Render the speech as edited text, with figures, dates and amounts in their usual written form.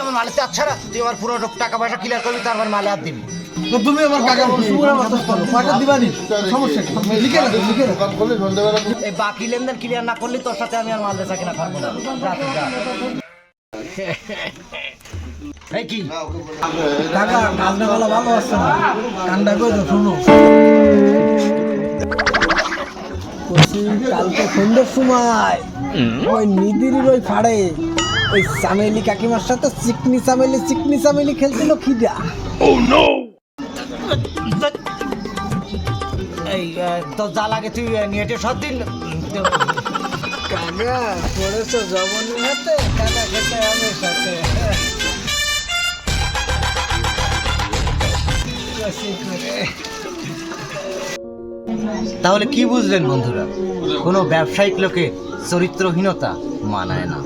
আমার মালে হাত ছাড়া, তুই আমার পুরো টাকা পয়সা ক্লিয়ার করবি, তারপর মালে হাত দিবি। তো তুমি আমার কাকা সুরা মাসাজ করো, কয়টা দিবানি? সমস্যা কি? লিখে রাখো, লিখে রাখো। এই বাকি লেনদেন ক্লিয়ার না করলে তোর সাথে আমি আর মাল বেচা কিনা করবো না। যা তুই যা। এই কি কাকা কাজটা বলা ভালো আসছে না, কান্ডা কই তো শুনো। কালকে সন্ধ্যের সময় ওই নিদিরির ওই ফাড়ে ওই চামেলি কাকিমার সাথে চিকনি চামেলি খেলছিল খিদা। এই তোর যা লাগে তুই নেটে সব দিন। কাকা পড়েছো জবনের হাতে, কাকা খেতে হবে সাথে। তাহলে কি বুঝলেন বন্ধুরা, কোনো ব্যবসায়িক লোকের চরিত্রহীনতা মানায় না।